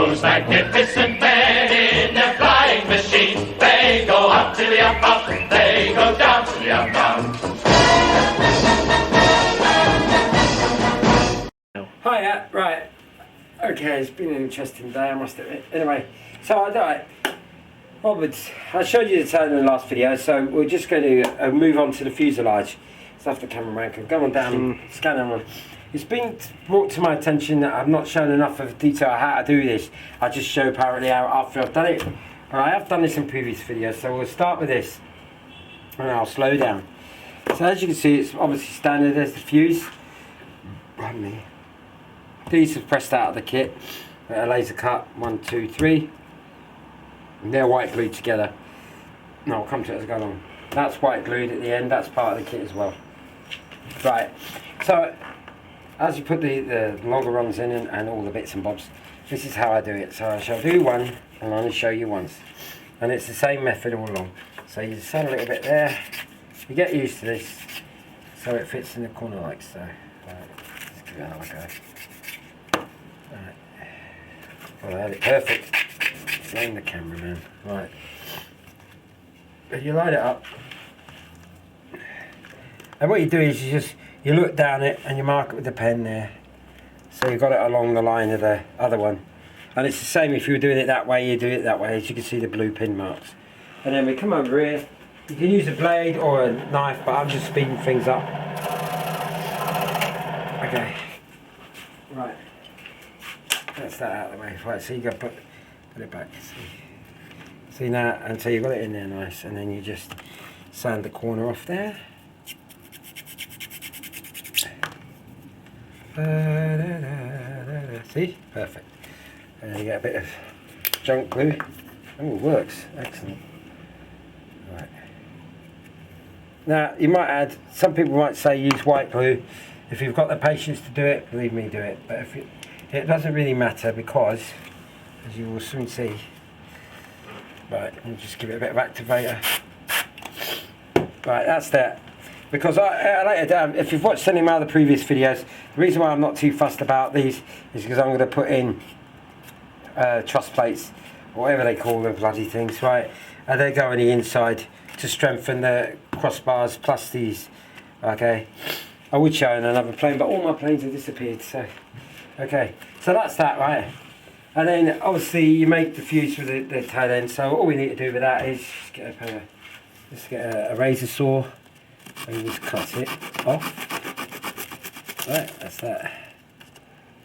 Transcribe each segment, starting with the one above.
those magnificent men in their flying machines. They go up to the up, up, they go down to the up, down. Hiya, right. Okay, it's been an interesting day, I must admit. Anyway, so I showed you the tail in the last video, so we're just going to move on to the fuselage. So if the cameraman can go on down and scan them. It's been brought to my attention that I've not shown enough of detail how to do this. I just show apparently how after I've done it. But I have done this in previous videos, so we'll start with this and I'll slow down. So as you can see, it's obviously standard. There's the fuse. Pardon me. These are pressed out of the kit. A laser cut, 1, 2, 3. And they're white glued together. No, I'll come to it as I go along. That's white glued at the end. That's part of the kit as well. Right. So as you put the longerons in and all the bits and bobs, this is how I do it. So I shall do one and I'll only show you once. And it's the same method all along. So you just add a little bit there. You get used to this so it fits in the corner like so. Right. Let's give it another go. Right. Well, I had it perfect. Blame the cameraman. Right. But you light it up. And what you do is you look down it and you mark it with the pen there. So you've got it along the line of the other one. And it's the same if you were doing it that way, you do it that way, as you can see the blue pin marks. And then we come over here. You can use a blade or a knife, but I'm just speeding things up. Okay. Right. That's that out of the way. Right, so you got to put it back. See now, until you've got it in there nice, and then you just sand the corner off there. See? Perfect. And you get a bit of junk glue. Oh, it works. Excellent. Right. Now, you might add, some people might say use white glue. If you've got the patience to do it, believe me, do it. But if it doesn't really matter because, as you will soon see, right, we'll just give it a bit of activator. Right, that's that. Because later down, if you've watched any of my other previous videos, the reason why I'm not too fussed about these is because I'm going to put in truss plates, or whatever they call the bloody things, right? And they go on the inside to strengthen the crossbars plus these, okay? I would show in another plane, but all my planes have disappeared, so, okay. So that's that, right? And then obviously you make the fuse with the tail end, so all we need to do with that is just get a razor saw and just cut it off. Right, that's that.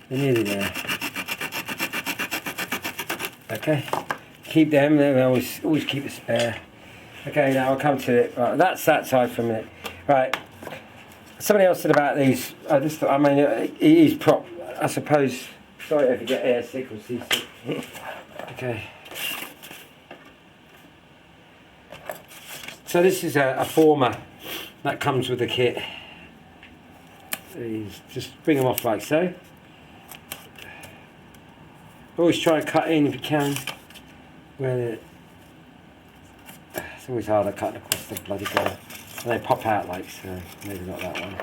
You're nearly there. Okay, keep them, they always keep a spare. Okay, now I'll come to it. Right, that's that side for a minute. Right, somebody else said about these, I mean, it is prop, I suppose. Sorry if you get air sick or seasick. Okay. So this is a former that comes with the kit. Just bring them off like so. Always try and cut in if you can. It's always harder cutting across the bloody guy. And they pop out like so. Maybe not that one.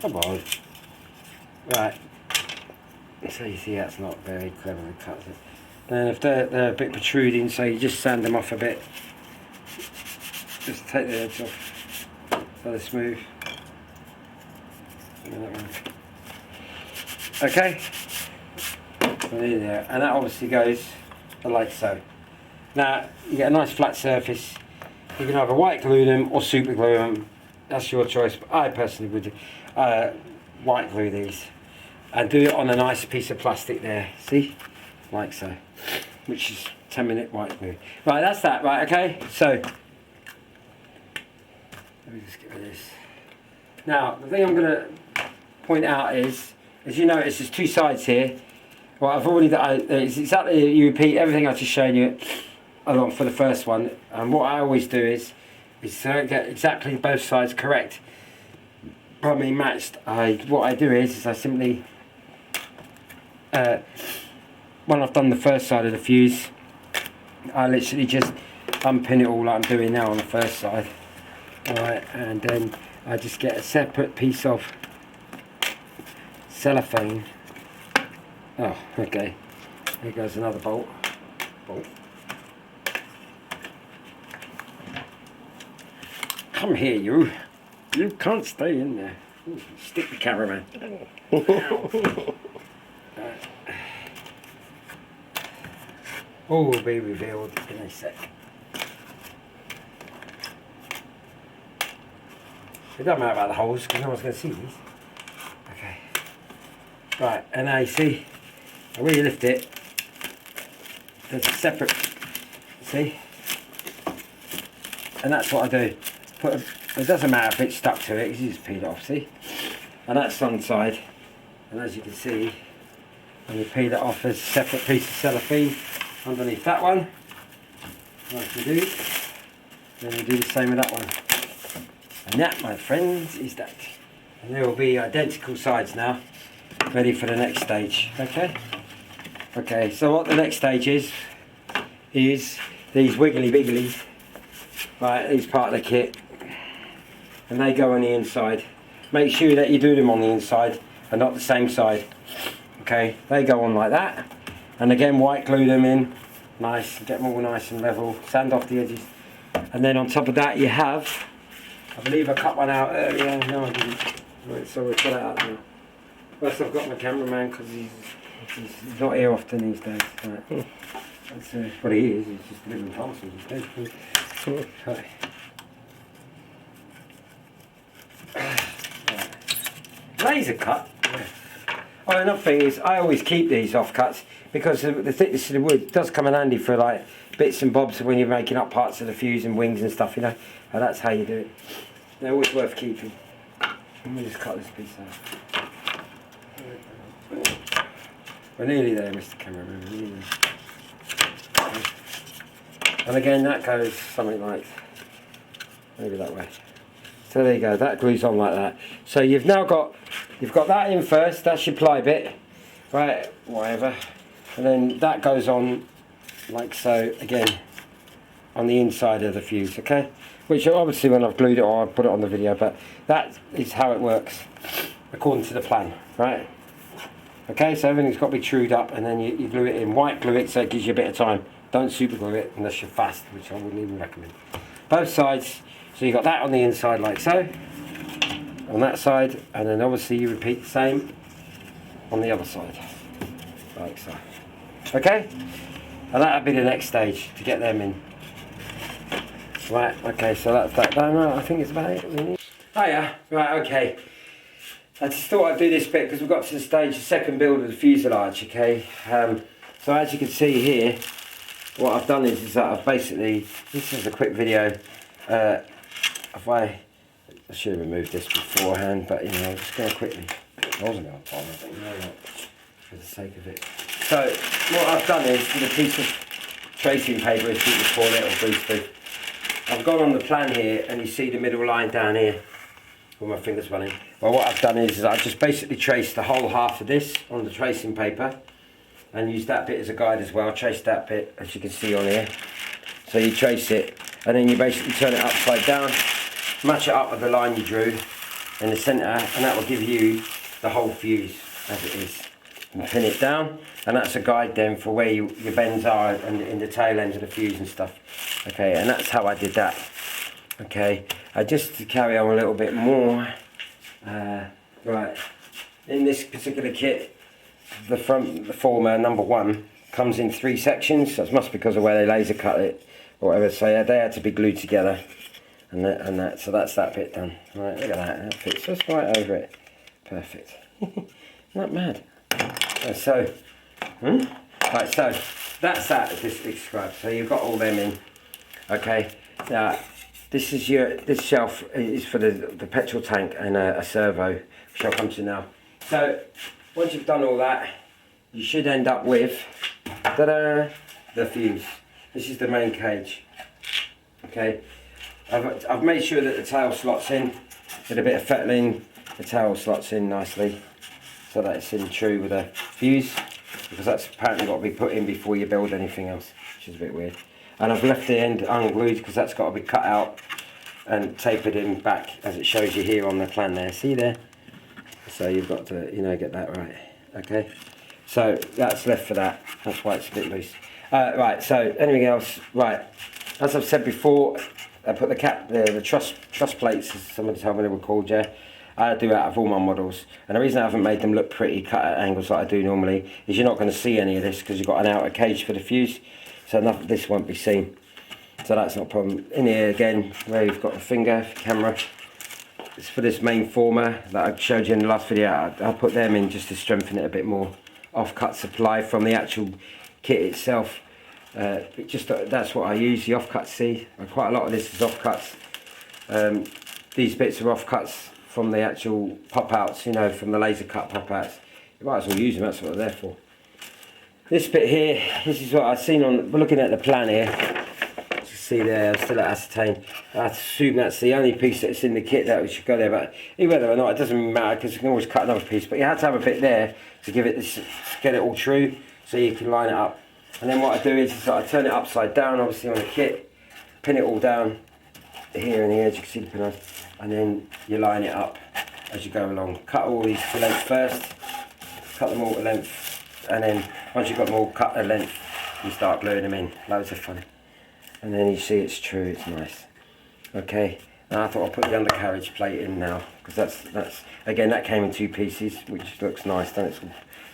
Come on. Right. So you see that's not very cleverly cut. Then if they're a bit protruding, so you just sand them off a bit. Just take the edge off so they're smooth. Okay. So there. And that obviously goes like so. Now you get a nice flat surface. You can either white glue them or super glue them. That's your choice. But I personally would white glue these and do it on a nice piece of plastic there. See, like so, which is 10-minute white glue. Right, that's that. Right, okay. So let me just get rid of this. Now the thing I'm going to point out is, as you notice, there's two sides here. Well, I've already done. It's exactly, you repeat everything I've just shown you along for the first one. And what I always do is get exactly both sides correct. Probably matched. What I do is I simply, when I've done the first side of the fuse, I literally just unpin it all like I'm doing now on the first side. Alright, and then I just get a separate piece of cellophane. Oh, okay. Here goes another bolt. Come here, you. You can't stay in there. Ooh, stick the cameraman. All will be revealed in a sec. It doesn't matter about the holes because no one's going to see these. Okay. Right, and now you see, when you lift it, there's a separate, see? And that's what I do. It doesn't matter if it's stuck to it, you just peel it off, see? And that's one side. And as you can see, when you peel it off, there's a separate piece of cellophane underneath that one. Like you do. Then you do the same with that one. And that, my friends, is that. And there will be identical sides now, ready for the next stage. Okay? Okay, so what the next stage is these wiggly bigglies. Right, these part of the kit. And they go on the inside. Make sure that you do them on the inside and not the same side. Okay, they go on like that. And again, white glue them in. Nice, get them all nice and level. Sand off the edges. And then on top of that you have, I believe I cut one out earlier. No, I didn't. Right, so we'll cut it out now. First I've got my cameraman because he's not here often these days. Right. That's what he is, he's just living parcels these days. Right. Laser cut. Oh, another thing is I always keep these offcuts because the thickness of the wood does come in handy for like bits and bobs when you're making up parts of the fuse and wings and stuff, you know. And that's how you do it. They're always worth keeping. Let me just cut this piece out. We're nearly there, Mr. Cameraman. We're nearly there. And again, that goes something like maybe that way. So there you go. That glues on like that. So you've now got that in first. That's your ply bit, right? Whatever. And then that goes on like so again on the inside of the fuse. Okay. Which obviously when I've glued it, or I'll put it on the video, but that is how it works according to the plan, right? Okay, so everything's got to be trued up and then you glue it in. White glue it so it gives you a bit of time. Don't super glue it unless you're fast, which I wouldn't even recommend. Both sides, so you've got that on the inside like so, on that side, and then obviously you repeat the same on the other side, like so. Okay? And that'll be the next stage to get them in. Right, okay, so that's that done. I think it's about it, really. Oh yeah, right, okay. I just thought I'd do this bit because we've got to the stage, the second build of the fuselage, okay? So as you can see here, what I've done is that I've basically, this is a quick video, I should have removed this beforehand, but you know, I'm just going to quickly, I wasn't going to time it, but you know what, for the sake of it. So what I've done is, with a piece of tracing paper, as people call it, or greaseproof, I've gone on the plan here, and you see the middle line down here, with my fingers running. Well, what I've done is I've just basically traced the whole half of this on the tracing paper and used that bit as a guide as well. Traced that bit, as you can see on here. So you trace it and then you basically turn it upside down, match it up with the line you drew in the centre, and that will give you the whole fuse as it is. And pin it down, and that's a guide then for where your bends are and in the tail end of the fuse and stuff. Okay, and that's how I did that. Okay, just to carry on a little bit more, right, in this particular kit, the former number 1 comes in 3 sections. That must be because of where they laser cut it or whatever, so yeah, they had to be glued together, and that, so that's that bit done. Right, look at that fits just right over it, perfect. Not mad. So, right, so that's that described. So you've got all them in. Okay, now this shelf is for the petrol tank and a servo, which I'll come to now. So once you've done all that, you should end up with the fuse. This is the main cage. Okay, I've made sure that the tail slots in with a bit of fettling. The tail slots in nicely, so that it's in true with the fuse, because that's apparently got to be put in before you build anything else, which is a bit weird. And I've left the end unglued because that's got to be cut out and tapered in back as it shows you here on the plan there. See there? So you've got to, you know, get that right. Okay. So that's left for that. That's why it's a bit loose. Right. So anything else? Right. As I've said before, I put the truss plates, as somebody told me they were called. Yeah. I do out of all my models, and the reason I haven't made them look pretty cut at angles like I do normally is you're not going to see any of this because you've got an outer cage for the fuse, so nothing of this won't be seen. So that's not a problem. In here again, where you've got the finger camera, it's for this main former that I showed you in the last video. I put them in just to strengthen it a bit more. Offcut supply from the actual kit itself. That's what I use, the offcuts. See, and quite a lot of this is offcuts. These bits are offcuts from the actual pop-outs, you know, from the laser cut pop-outs. You might as well use them, that's what they're there for. This bit here, this is what I've seen on, looking at the plan here. You see there, I'm still at ascertain. I assume that's the only piece that's in the kit that should go there, but whether or not, it doesn't matter because you can always cut another piece. But you had to have a bit there to give it this, to get it all true, so you can line it up. And then what I do is I turn it upside down, obviously on the kit, pin it all down here and here, as you can see the pin, and then you line it up as you go along. Cut all these to length first, cut them all to length, and then once you've got them all cut to length, you start gluing them in. Loads of fun. And then you see it's true, it's nice. Okay, now I thought I'd put the undercarriage plate in now, because that's again, that came in 2 pieces, which looks nice, then it's all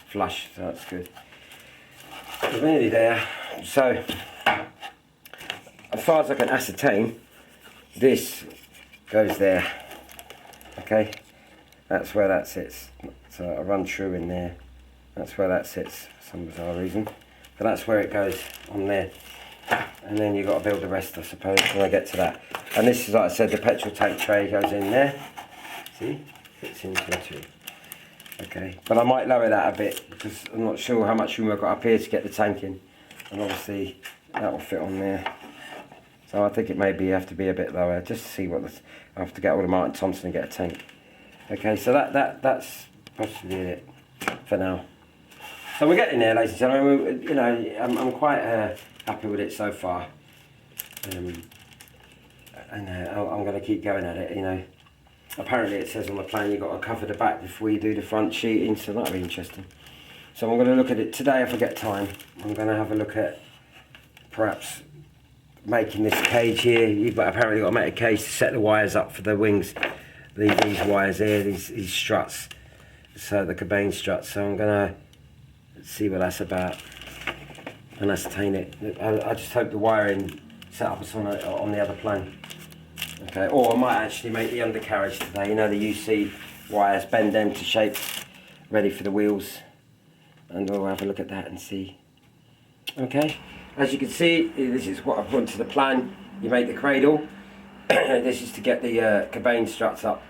flush, so that's good. It's nearly there. So, as far as I can ascertain, this goes there. Okay, that's where that sits. So I run through in there. That's where that sits for some bizarre reason. But that's where it goes on there. And then you've got to build the rest, I suppose, when I get to that. And this is, like I said, the petrol tank tray goes in there. See, fits into the tube. Okay, but I might lower that a bit because I'm not sure how much room I've got up here to get the tank in. And obviously that will fit on there. So I think it maybe have to be a bit lower just to see what this, I have to get all of Martin Thompson and get a tank. Okay, so that's possibly it for now. So we're getting there, ladies and gentlemen. You know, I'm quite happy with it so far. And I'm going to keep going at it, you know. Apparently it says on the plan you've got to cover the back before you do the front sheeting, so that'll be interesting. So I'm going to look at it today if I get time. I'm going to have a look at perhaps making this cage here. You've apparently got to make a cage to set the wires up for the wings. These wires here, these struts, so the cabane struts. So I'm going to see what that's about and ascertain it. I just hope the wiring set up is on the other plan. Okay, or I might actually make the undercarriage today. You know, the UC wires, bend them to shape, ready for the wheels, and we'll have a look at that and see. Okay, as you can see, this is what I've put into the plan. You make the cradle. This is to get the cabane struts up.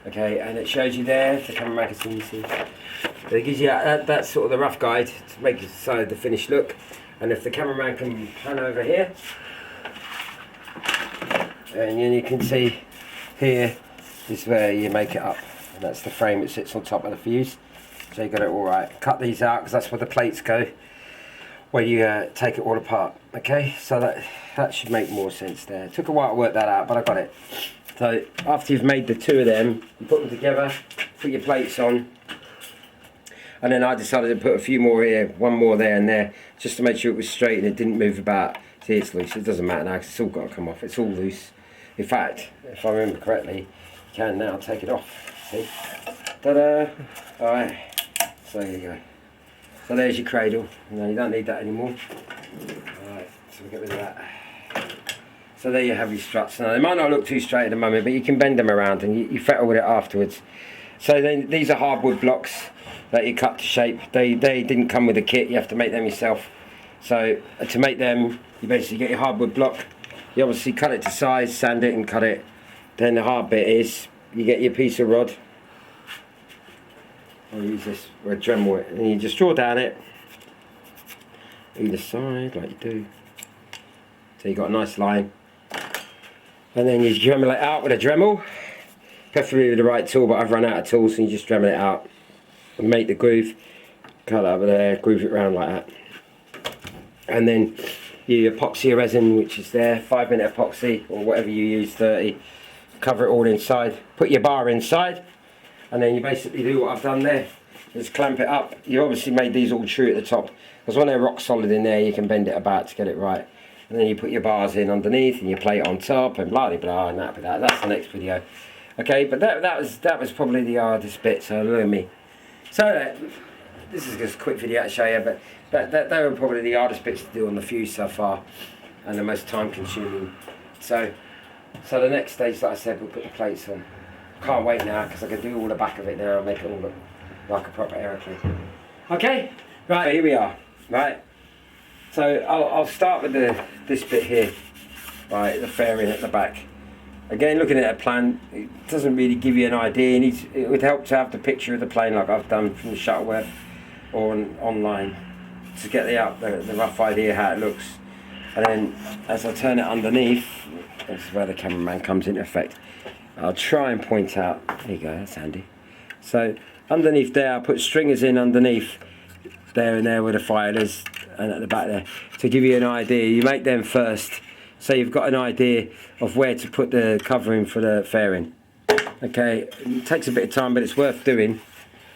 Okay, and it shows you there, if the cameraman can see, you see. So it gives you that's sort of the rough guide to make it so the finished look. And if the cameraman can pan over here, and then you can see here is where you make it up. And that's the frame that sits on top of the fuse. So you got it all right. Cut these out because that's where the plates go, where you take it all apart. Okay, so that should make more sense there. It took a while to work that out, but I got it. So after you've made the 2 of them, you put them together, put your plates on, and then I decided to put a few more here, 1 more there and there, just to make sure it was straight and it didn't move about. See, it's loose. It doesn't matter now because it's all got to come off. It's all loose. In fact, if I remember correctly, you can now take it off. See? Ta-da! Alright, so there you go. So there's your cradle. No, you don't need that anymore. Alright, so we'll get rid of that. So there you have your struts. Now they might not look too straight at the moment, but you can bend them around and you fettle with it afterwards. So then these are hardwood blocks that you cut to shape. They didn't come with a kit, you have to make them yourself. So to make them, you basically get your hardwood block. You obviously cut it to size, sand it and cut it. Then the hard bit is, you get your piece of rod. I'll use this for a Dremel it, and you just draw down it either side like you do. So you've got a nice line. And then you Dremel it out with a Dremel. Preferably with the right tool, but I've run out of tools, so you just Dremel it out. And make the groove. Cut it over there, groove it around like that. And then you epoxy resin, which is there, 5-minute epoxy, or whatever you use, 30. cover it all inside, put your bar inside, and then you basically do what I've done there. Just clamp it up. You obviously made these all true at the top, because when they're rock solid in there, you can bend it about to get it right. And then you put your bars in underneath, and you plate it on top, and blah blah blah, and that. That's the next video. Okay, but that was probably the hardest bit. So look at me. So this is just a quick video to show you, but they were probably the hardest bits to do on the fuse so far, and the most time consuming. So the next stage, like I said, we'll put the plates on. Can't wait now, because I can do all the back of it now and make it all look like a proper aeroplane. Okay, right, here we are. Right, so I'll start with this bit here. Right, the fairing at the back. Again, looking at a plan, it doesn't really give you an idea. It would help to have the picture of the plane like I've done from the Shuttleworth or online, to get the rough idea how it looks. And then as I turn it underneath, this is where the cameraman comes into effect. I'll try and point out, there you go, that's handy. So underneath there, I'll put stringers in underneath there and there with the filers, and at the back there, to give you an idea. You make them first, so you've got an idea of where to put the covering for the fairing. Okay, it takes a bit of time, but it's worth doing,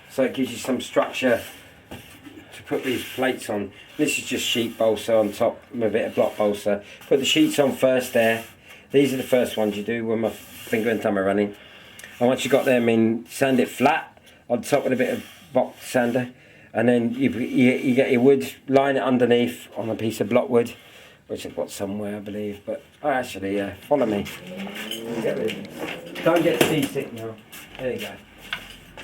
so it gives you some structure to put these plates on. This is just sheet balsa on top with a bit of block balsa. Put the sheets on first there. These are the first ones you do when my finger and thumb are running. And once you've got them in, sand it flat on top with a bit of box sander, and then you get your wood, line it underneath on a piece of block wood, which I've got somewhere, I believe. But actually, follow me. Don't get seasick now. There you go.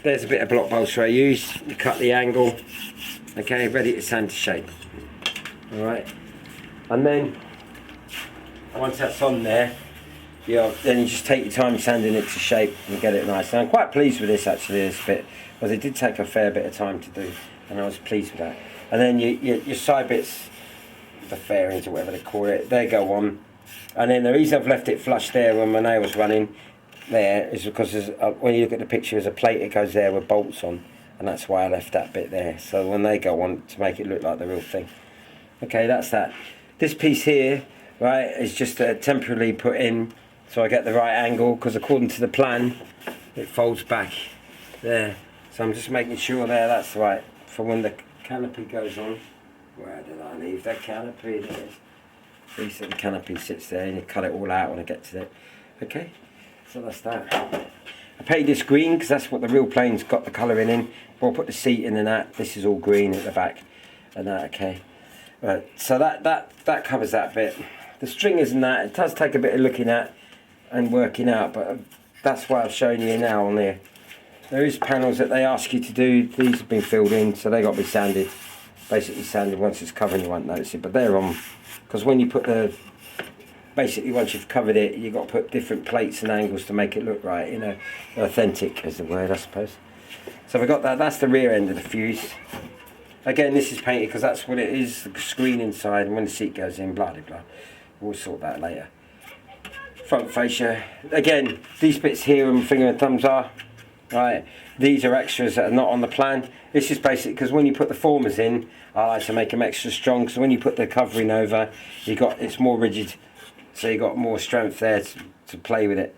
There's a bit of block balsa I use. You cut the angle. Okay, ready to sand to shape. All right, and then once that's on there, then you just take your time sanding it to shape and get it nice. And I'm quite pleased with this actually, this bit, because it did take a fair bit of time to do, and I was pleased with that. And then your side bits, the fairings or whatever they call it, they go on. And then the reason I've left it flush there when my nail was running there is because when you look at the picture, there's a plate that goes there with bolts on, and that's why I left that bit there. So when they go on, to make it look like the real thing. Okay, that's that. This piece here, right, is just temporarily put in so I get the right angle, because according to the plan, it folds back there. So I'm just making sure there that's right for when the canopy goes on. Where did I leave that canopy? There it is. The canopy sits there, and you cut it all out when I get to it. Okay, so that's that. I painted this green because that's what the real plane's got the colouring in. But I'll put the seat in and that. This is all green at the back and that. Okay, right. So that covers that bit. The stringers and that, it does take a bit of looking at and working out, but that's why I've shown you now on there. There is panels that they ask you to do. These have been filled in, so they got to be sanded. Basically sanded once it's covered, you won't notice it, but they're on, because when you put basically once you've covered it, you've got to put different plates and angles to make it look right, you know, authentic is the word, I suppose. So we've got that. That's the rear end of the fuse. Again, this is painted because that's what it is, the screen inside, and when the seat goes in, blah blah blah. We'll sort that later. Front fascia. Again, these bits here and finger and thumbs are, right, these are extras that are not on the plan. This is basic because when you put the formers in, I like to make them extra strong, so when you put the covering over, it's more rigid, so you got more strength there to play with it.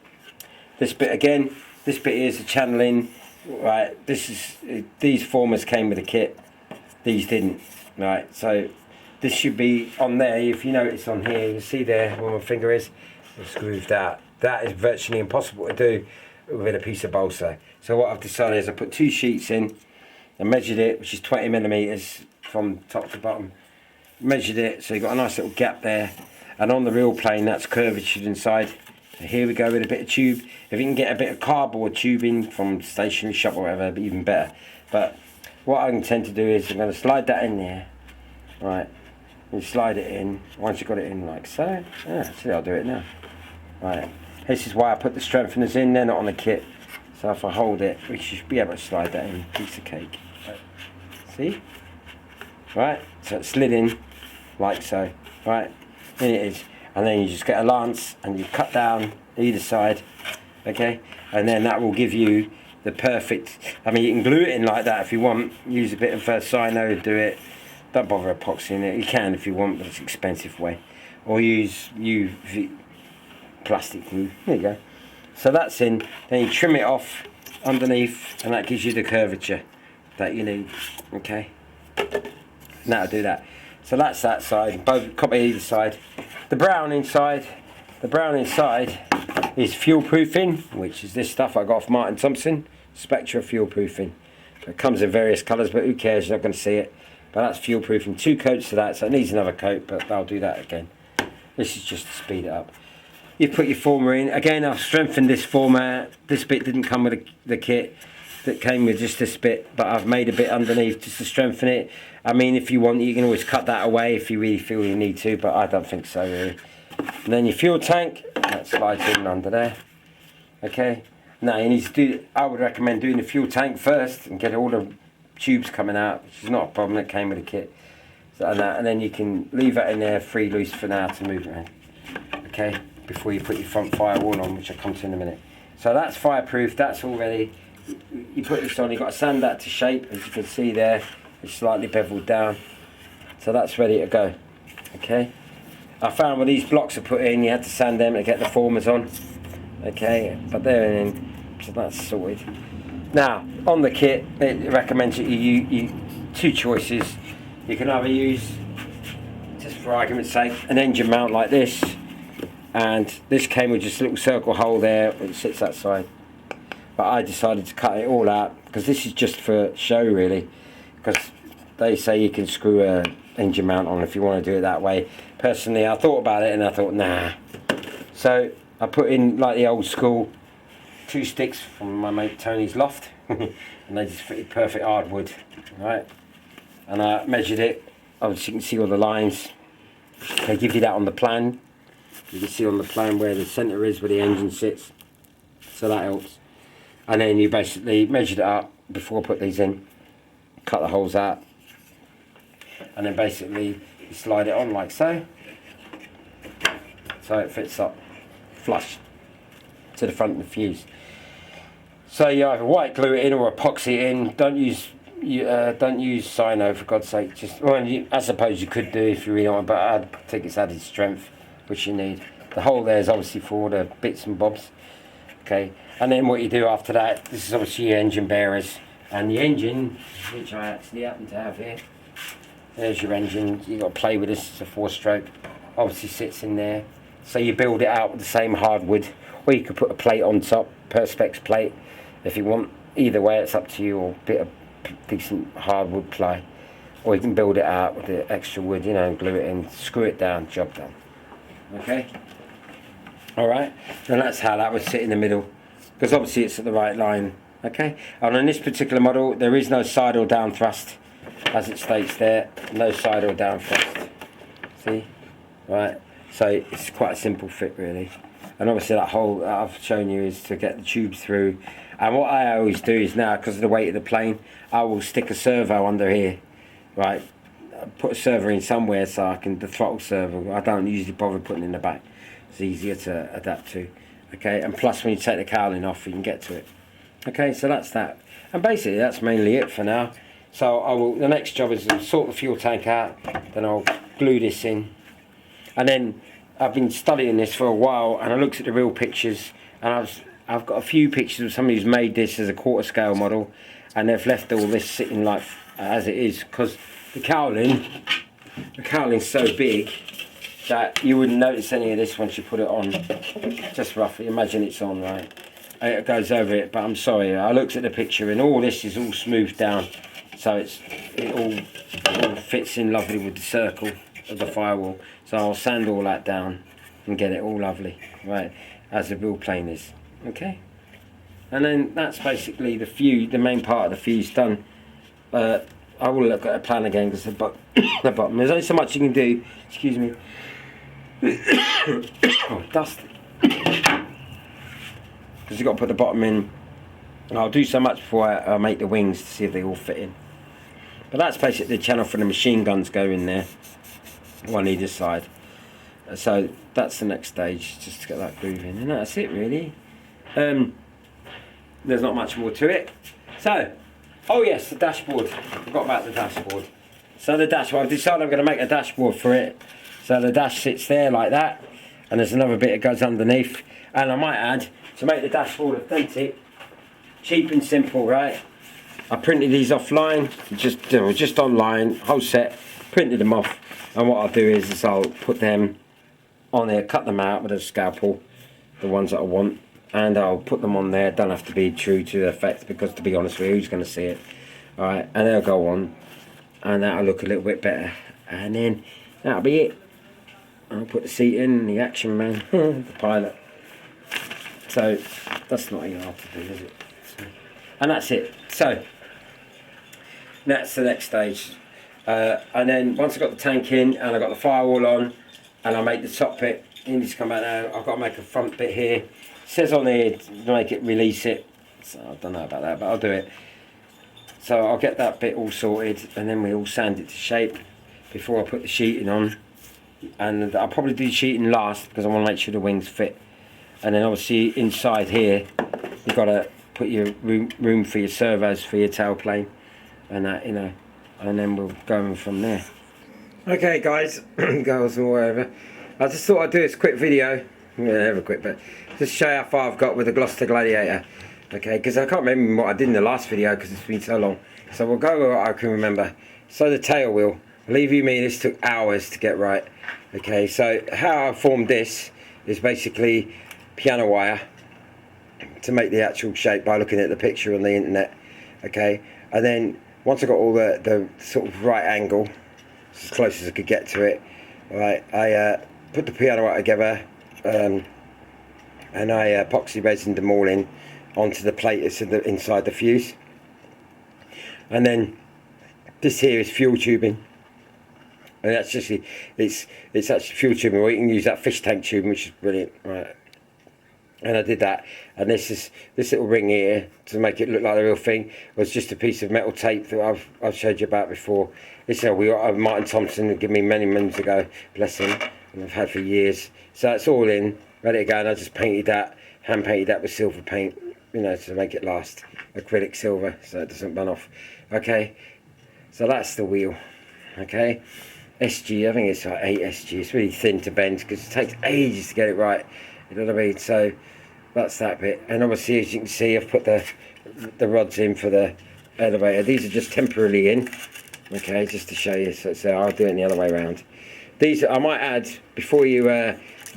This bit again, this bit here is the channeling, right, these formers came with a kit, these didn't, right, so this should be on there. If you notice on here, you can see there where my finger is, it's grooved out. That is virtually impossible to do with a piece of balsa. So what I've decided is I put 2 sheets in and measured it, which is 20 millimeters from top to bottom. Measured it, so you've got a nice little gap there. And on the real plane, that's curvatured inside. So here we go with a bit of tube. If you can get a bit of cardboard tubing from stationery shop or whatever, it'd be even better. But what I intend to do is I'm going to slide that in there, right? And slide it in. Once you've got it in like so, yeah, see, I'll do it now. Right, this is why I put the strengtheners in, they're not on the kit. So if I hold it, we should be able to slide that in, piece of cake. Right. See? Right, so it slid in, like so. Right, in it is. And then you just get a lance and you cut down either side, okay? And then that will give you the perfect, I mean you can glue it in like that if you want, use a bit of cyano to do it. Don't bother epoxying it, you can if you want, but it's an expensive way. Or use UV plastic glue, there you go. So that's in. Then you trim it off underneath, and that gives you the curvature that you need. Okay. Now I'll do that. So that's that side. Both copy either side. The brown inside is fuel proofing, which is this stuff I got off Martin Thompson. Spectra fuel proofing. It comes in various colours, but who cares? You're not going to see it. But that's fuel proofing. 2 coats of that, so it needs another coat, but I'll do that again. This is just to speed it up. You put your former in. Again, I've strengthened this former. This bit didn't come with the kit. That came with just this bit, but I've made a bit underneath just to strengthen it. I mean, if you want, you can always cut that away if you really feel you need to, but I don't think so really. And then your fuel tank, that slides in under there. Okay. Now you need to do, I would recommend doing the fuel tank first and get all the tubes coming out, which is not a problem, it came with the kit. So, and then you can leave that in there free loose for now to move around. Okay, before you put your front firewall on, which I'll come to in a minute. So that's fireproof, that's all ready. You put this on, you've got to sand that to shape, as you can see there, it's slightly beveled down. So that's ready to go. Okay. I found when these blocks are put in, you had to sand them to get the formers on. Okay, but they're in, so that's sorted. Now, on the kit, it recommends that you 2 choices. You can either use, just for argument's sake, an engine mount like this, and this came with just a little circle hole there, which sits that side. But I decided to cut it all out, because this is just for show really, because they say you can screw a engine mount on if you want to do it that way. Personally, I thought about it and I thought, nah. So I put in like the old school 2 sticks from my mate Tony's loft, and they just fitted perfect hardwood, right? And I measured it. Obviously, you can see all the lines. They give you that on the plan. You can see on the plan where the centre is, where the engine sits. So that helps. And then you basically measured it up before I put these in. Cut the holes out. And then basically you slide it on like so. So it fits up flush to the front of the fuse. So you either white glue it in or epoxy it in. Don't use cyano for God's sake. Just, well, I suppose you could do if you really want, but I think it's added strength, which you need. The hole there is obviously for all the bits and bobs. Okay, and then what you do after that, this is obviously your engine bearers, and the engine, which I actually happen to have here. There's your engine. You got to play with this. It's a 4-stroke. Obviously sits in there. So you build it out with the same hardwood, or you could put a plate on top, perspex plate, if you want. Either way, it's up to you, or a bit of decent hardwood ply, or you can build it out with the extra wood, you know, and glue it in, screw it down, job done. Okay. All right. And that's how that would sit in the middle, because obviously it's at the right line. Okay. And on this particular model, there is no side or down thrust, as it states there. No side or down thrust. See. Right. So it's quite a simple fit really, and obviously that hole that I've shown you is to get the tubes through. And what I always do is now, because of the weight of the plane, I will stick a servo under here, right? Put a servo in somewhere so I can, the throttle servo, I don't usually bother putting it in the back. It's easier to adapt to, okay? And plus when you take the cowling off, you can get to it. Okay, so that's that. And basically that's mainly it for now. So I will, the next job is to sort the fuel tank out, then I'll glue this in. And then I've been studying this for a while, and I looked at the real pictures, and I've got a few pictures of somebody who's made this as a 1/4 scale model, and they've left all this sitting like as it is, because the cowling's so big that you wouldn't notice any of this once you put it on. Just roughly, imagine it's on, right? And it goes over it, but I'm sorry, I looked at the picture and all this is all smoothed down, so it all fits in lovely with the circle of the firewall. So I'll sand all that down and get it all lovely, right, as the real plane is. Okay, and then that's basically the fuse, the main part of the fuse done. I will look at a plan again because the bottom, there's only so much you can do. Excuse me. Oh, dust. Because you've got to put the bottom in. I'll do so much before I make the wings to see if they all fit in. But that's basically the channel for the machine guns go in there, one either side. So that's the next stage, just to get that groove in, and that's it really. There's not much more to it. So, oh yes, the dashboard. I forgot about the dashboard. So the dashboard, I've decided I'm going to make a dashboard for it. So the dash sits there like that, and there's another bit that goes underneath. And I might add, to make the dashboard authentic, cheap and simple, right? I printed these offline, just online, whole set, printed them off, and what I'll do is I'll put them on there, cut them out with a scalpel, the ones that I want, and I'll put them on there. Don't have to be true to the effect, because to be honest with you, who's going to see it? Alright, and they'll go on, and that'll look a little bit better, and then that'll be it. I'll put the seat in, the action man, the pilot. So that's not even hard to do, is it? So, and that's it. So that's the next stage. And then once I've got the tank in and I've got the firewall on, and I make the top bit, you need to come out now. I've got to make a front bit here. It says on here to make it release it. So I don't know about that, but I'll do it. So I'll get that bit all sorted, and then we'll sand it to shape before I put the sheeting on. And I'll probably do the sheeting last, because I want to make sure the wings fit. And then obviously inside here you've got to put your room for your servos for your tailplane and that, you know, and then we'll go from there. Okay guys, girls or whatever, I just thought I'd do this quick video, never quick, but just show you how far I've got with the Gloster Gladiator. Okay, because I can't remember what I did in the last video because it's been so long, so we'll go with what I can remember. So the tail wheel, believe you me, this took hours to get right. Okay, so how I formed this is basically piano wire to make the actual shape by looking at the picture on the internet. Okay, and then once I got all the sort of right angle, as close as I could get to it, right, I put the piano wire together, and I epoxy resined them all in onto the plate that's inside the fuse. And then this here is fuel tubing. And that's just, it's actually fuel tubing, or you can use that fish tank tubing, which is brilliant, right? And I did that, and this little ring here to make it look like the real thing was just a piece of metal tape that I've showed you about before. This we got Martin Thompson gave me many months ago, bless him, and I've had for years. So it's all in, ready to go, and I just painted that, hand painted that with silver paint, you know, to make it last, acrylic silver, so it doesn't run off. Okay, so that's the wheel. Okay. SG, I think it's like 8 SG. It's really thin to bend because it takes ages to get it right. You know what I mean? So that's that bit. And obviously, as you can see, I've put the rods in for the elevator. These are just temporarily in. Okay, just to show you. So I'll do it the other way around. These, I might add, before you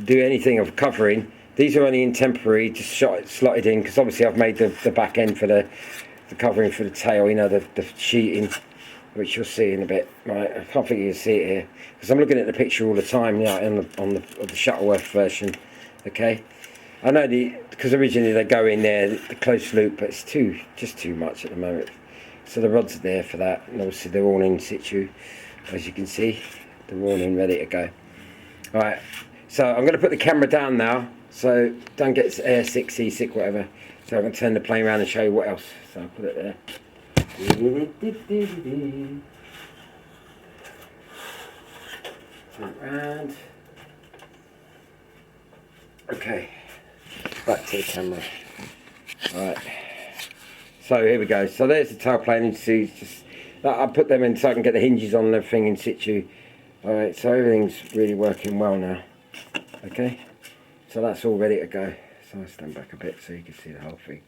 do anything of covering, these are only in temporary, just slotted in, because obviously I've made the back end for the covering for the tail, you know, the sheeting, which you'll see in a bit. Right, I can't think you can see it here because I'm looking at the picture all the time, yeah, on the Shuttleworth version. Okay, I know because originally they go in there the close loop, but it's just too much at the moment. So the rods are there for that, and obviously they're all in situ, as you can see. They're all in, ready to go. All right, so I'm going to put the camera down now, so don't get air sick, seasick, whatever. So I'm going to turn the plane around and show you what else. So I'll put it there. Turn around. Okay, back to the camera. Alright, so here we go. So there's the tailplane, and see, just I put them in so I can get the hinges on and everything in situ. Alright, so everything's really working well now. Okay, so that's all ready to go. So I'll stand back a bit so you can see the whole thing.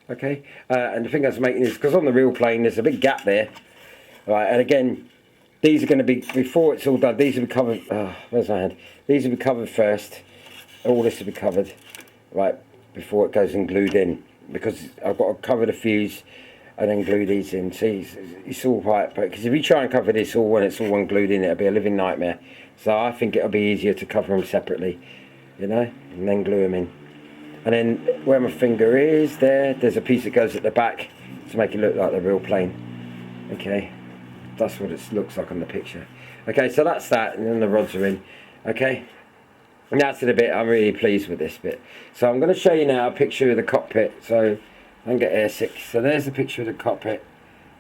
Okay, and the thing I was making is, because on the real plane there's a big gap there, right, and again, these are going to be, before it's all done, these will be covered, where's my hand? These will be covered first, all this will be covered, right, before it goes and glued in, because I've got to cover the fuse and then glue these in. See, it's all right, because if you try and cover this all when it's all unglued in, it'll be a living nightmare. So I think it'll be easier to cover them separately, you know, and then glue them in. And then where my finger is, there's a piece that goes at the back to make it look like the real plane. Okay, that's what it looks like on the picture. Okay, so that's that, and then the rods are in. Okay, and that's the bit, I'm really pleased with this bit. So I'm going to show you now a picture of the cockpit, so I don't get air sick. So there's the picture of the cockpit.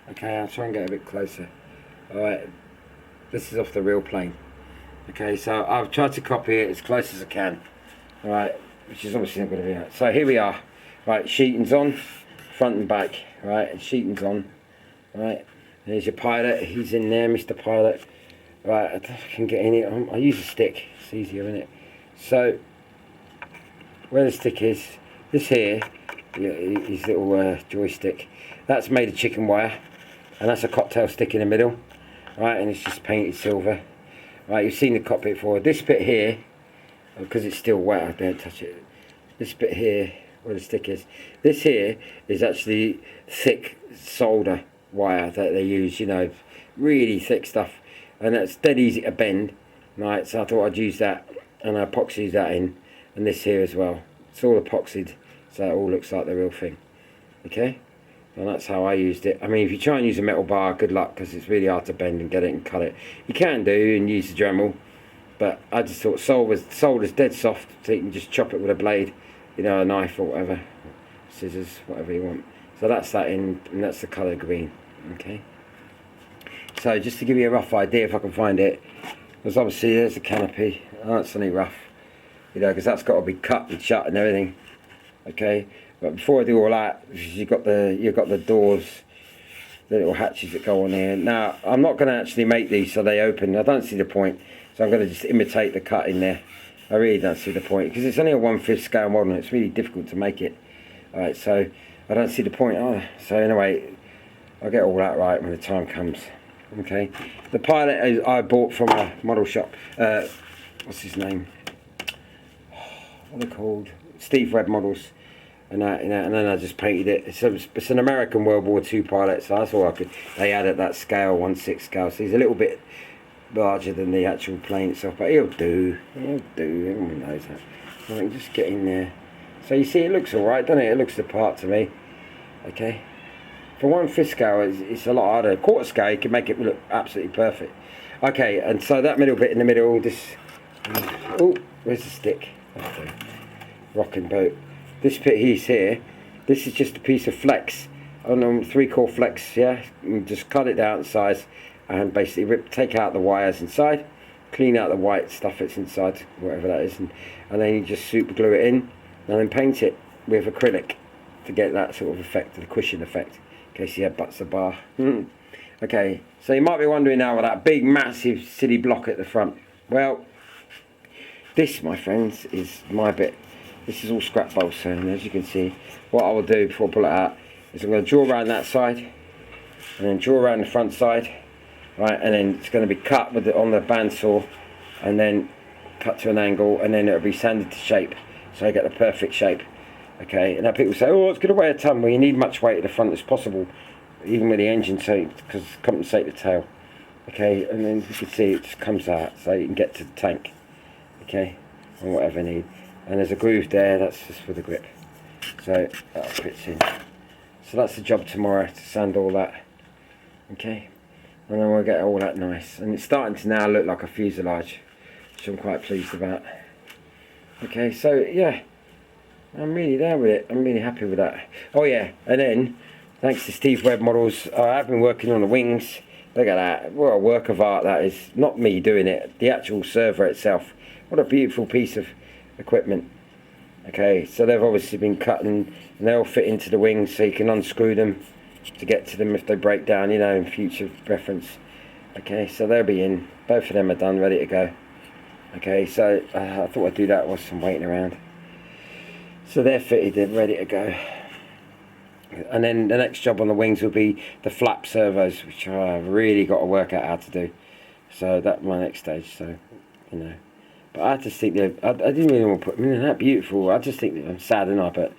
Okay, I'll try and get a bit closer. Alright, this is off the real plane. Okay, so I've tried to copy it as close as I can. Alright, which is obviously not going to be right. So here we are. Right, sheeting's on, front and back. Right, and sheeting's on. Right, there's your pilot. He's in there, Mr. Pilot. Right, I don't know if I can get in it. I use a stick. It's easier, isn't it? So where the stick is, This here, his little joystick, that's made of chicken wire, and that's a cocktail stick in the middle, right? And it's just painted silver. Right, you've seen the cockpit before. This bit here, because it's still wet, I don't touch it. This bit here, where the stick is, this here is actually thick solder wire that they use, you know, really thick stuff, and that's dead easy to bend, right? So I thought I'd use that, and I epoxied that in, and this here as well. It's all epoxied, so it all looks like the real thing. Okay, and that's how I used it. I mean, if you try and use a metal bar, good luck, because it's really hard to bend and get it and cut it. You can do and use the Dremel, but I just thought solder's dead soft, so you can just chop it with a blade, you know, a knife or whatever, scissors, whatever you want. So that's that in, and that's the colour green. Okay. So just to give you a rough idea, if I can find it, because obviously there's the canopy. Oh, that's only rough, you know, because that's got to be cut and shut and everything. Okay. But before I do all that, you've got the doors, the little hatches that go on here. Now I'm not going to actually make these so they open. I don't see the point, so I'm going to just imitate the cut in there. I really don't see the point because it's only a 1/5 scale model and it's really difficult to make it. Alright, so I don't see the point either. So anyway, I'll get all that right when the time comes. Okay, the pilot I bought from a model shop. What's his name? What are they called? Steve Webb Models. And then I just painted it. It's an American World War II pilot, so that's all I could. They added that scale, 1/6 scale, so he's a little bit larger than the actual plane itself, but he'll do. He'll do. Everyone knows that. So I can just get in there. So you see, it looks all right, doesn't it? It looks the part to me. Okay. For 1/5 scale, it's a lot harder. 1/4 scale, you can make it look absolutely perfect. Okay, and so that middle bit in the middle, this. Oh, where's the stick? Okay. Rocking boat. This bit here, this is just a piece of flex, 3/4 flex, yeah. You just cut it down to size, and basically take out the wires inside, clean out the white stuff that's inside, whatever that is, and then you just super glue it in, and then paint it with acrylic to get that sort of effect, the cushion effect, in case you have butts of bar. Okay, so you might be wondering now what that big, massive, silly block at the front. Well, this, my friends, is my bit. This is all scrap balsa, and as you can see, what I will do before I pull it out is I'm going to draw around that side, and then draw around the front side, right, and then it's going to be cut with on the bandsaw, and then cut to an angle, and then it'll be sanded to shape, so I get the perfect shape. Okay, and now people say, oh, it's going to weigh a ton. Well, you need much weight at the front as possible, even with the engine, so because compensate the tail. Okay, and then you can see it just comes out, so you can get to the tank. Okay, and whatever you need. And there's a groove there, that's just for the grip. So that fits in. So that's the job tomorrow, to sand all that. Okay, and then we'll get all that nice. And it's starting to now look like a fuselage, which I'm quite pleased about. Okay, so yeah, I'm really there with it. I'm really happy with that. Oh yeah, and then thanks to Steve Webb Models, I've been working on the wings. Look at that, what a work of art that is. Not me doing it, the actual server itself. What a beautiful piece of equipment. Okay, so they've obviously been cut, and they'll fit into the wings, so you can unscrew them to get to them if they break down, you know, in future reference. Okay, so they'll be in. Both of them are done, ready to go. Okay, so I thought I'd do that whilst I'm waiting around. So they're fitted, they're ready to go. And then the next job on the wings will be the flap servos, which I've really got to work out how to do. So that's my next stage, so, you know. But I just think I didn't really want to put them in. They're beautiful. I just think that I'm sad enough, but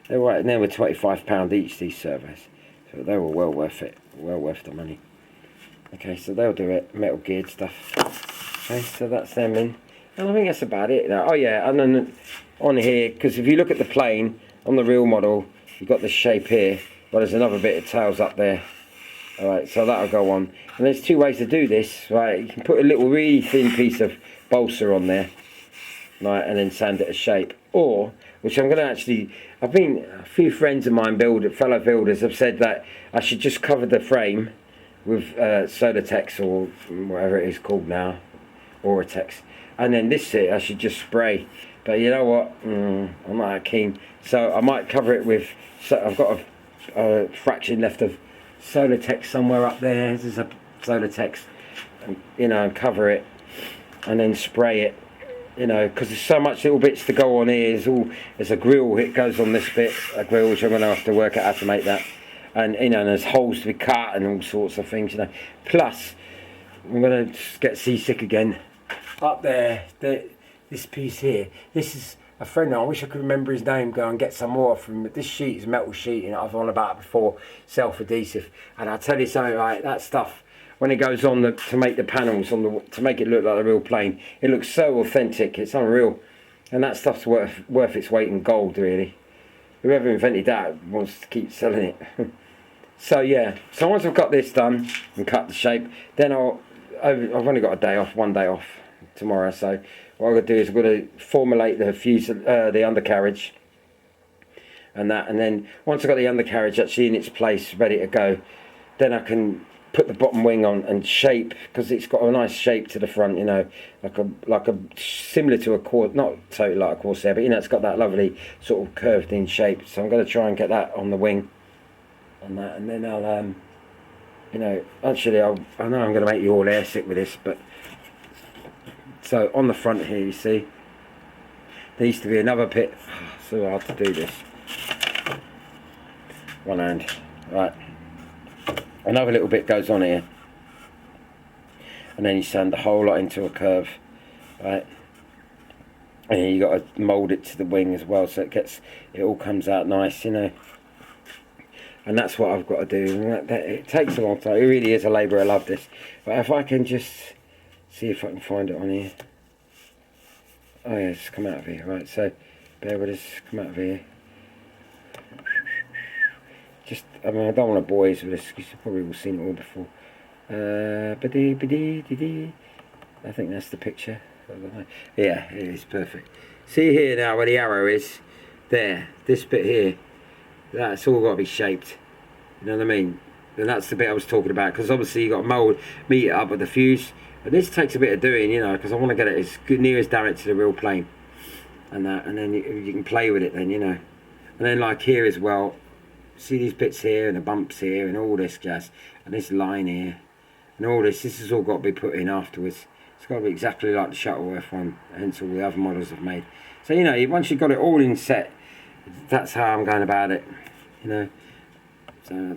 they were £25 each, these servos. So they were well worth it, well worth the money. Okay, so they'll do it, metal geared stuff. Okay, so that's them in. And I think that's about it now. Oh yeah, and then on here, because if you look at the plane, on the real model, you've got this shape here, but there's another bit of tails up there. Alright, so that'll go on. And there's two ways to do this, right? You can put a little really thin piece of balsa on there, right, and then sand it a shape. Or, which I'm going to actually, a few friends of mine, fellow builders, have said that I should just cover the frame with Solatex or whatever it is called now, Oratex. And then this I should just spray. But you know what, I'm not that keen. So I might cover it with, I've got a fraction left of Solatex somewhere up there. There's a Solatex, and, you know, and cover it, and then spray it you know, because there's so much little bits to go on here. There's a grill, it goes on this bit, a grill, which I'm going to have to work out how to make that. And, you know, and there's holes to be cut and all sorts of things, you know. Plus, I'm going to get seasick again. Up there, this piece here, this is a friend, I wish I could remember his name, go and get some more from this sheet. Is metal sheet, and I've on about it before, self-adhesive. And I'll tell you something, right, that stuff, when it goes on to make the panels, to make it look like a real plane, it looks so authentic, it's unreal. And that stuff's worth its weight in gold, really. Whoever invented that wants to keep selling it. So yeah, so once I've got this done and cut the shape, then I've only got a day off, 1 day off tomorrow, so what I'm going to do is I'm going to formulate the undercarriage and that, and then once I've got the undercarriage actually in its place, ready to go, then I can put the bottom wing on and shape, because it's got a nice shape to the front, you know, like a similar to a not totally like a Corsair, but you know, it's got that lovely sort of curved in shape. So I'm going to try and get that on the wing on that, and then I'll you know, actually I know I'm going to make you all airsick with this, but so on the front here, you see, there used to be another pit. So hard to do this. One hand, right. Another little bit goes on here, and then you sand the whole lot into a curve, right? And then you got to mould it to the wing as well, so it all comes out nice, you know. And that's what I've got to do. It takes a long time. It really is a labour. I love this. But if I can just see if I can find it on here. Oh yeah, it's come out of here. Right, so bear with us. Come out of here. Just, I mean, I don't want to bore you with this because you've probably all seen it all before. I think that's the picture. Yeah, it is perfect. See here now where the arrow is? There, this bit here. That's all got to be shaped. You know what I mean? And that's the bit I was talking about, because obviously you got to meet it up with the fuse. And this takes a bit of doing, you know, because I want to get it as near as direct to the real plane. And that, and then you can play with it then, you know. And then like here as well, see these bits here and the bumps here and all this jazz. And this line here. And all this has all got to be put in afterwards. It's got to be exactly like the Shuttleworth one, hence all the other models I've made. So, you know, once you've got it all in set, that's how I'm going about it, you know. So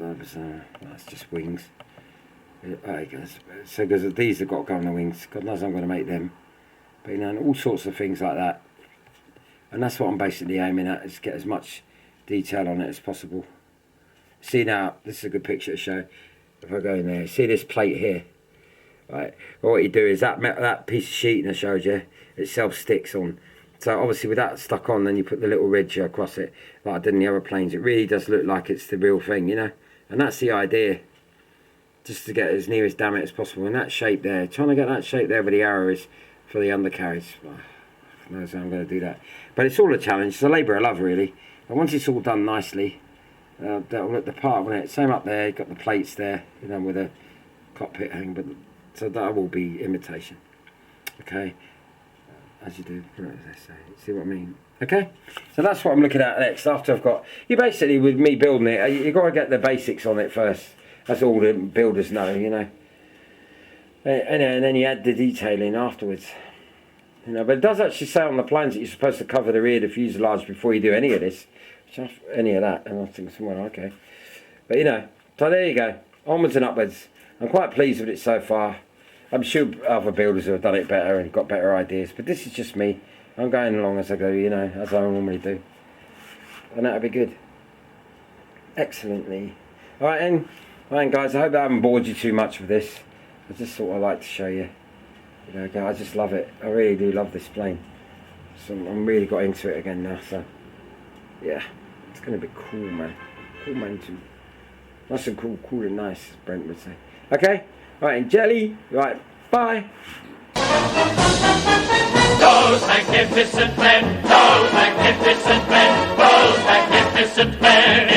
that's just wings. So because these have got to go on the wings, God knows I'm going to make them. But you know, and all sorts of things like that. And that's what I'm basically aiming at, is get as much detail on it as possible. See now, this is a good picture to show. If I go in there, see this plate here, right? Well, what you do is that piece of sheet I showed you, it self-sticks on. So obviously with that stuck on, then you put the little ridge across it, like I did in the other planes. It really does look like it's the real thing, you know. And that's the idea, just to get as near as damn it as possible. And that shape there, trying to get that shape there where the arrow is for the undercarriage. Well, who knows how I'm going to do that. But it's all a challenge. It's a labour of love, really. And once it's all done nicely, that'll look the part, won't it? Same up there, you've got the plates there, you know, with a cockpit hang, but so that will be imitation. Okay. As you do, as they say. See what I mean? Okay, so that's what I'm looking at next. After I've got, you basically, with me building it, you've got to get the basics on it first. That's all the builders know, you know. And then you add the detailing afterwards. You know, but it does actually say on the plans that you're supposed to cover the rear of the fuselage before you do any of this. Any of that, and I think somewhere, okay. But you know, so there you go. Onwards and upwards. I'm quite pleased with it so far. I'm sure other builders have done it better and got better ideas, but this is just me. I'm going along as I go, you know, as I normally do. And that'll be good. Excellently. Alright then, guys, I hope I haven't bored you too much with this. I just thought I'd like to show you. You know, I just love it. I really do love this plane. So I'm really got into it again now, so yeah. It's going to be cool, man. Cool, man, too. Nice and cool, cool and nice, Brent would say. Okay? Right, and jelly. Right, bye. Those magnificent men, those magnificent men, those magnificent men.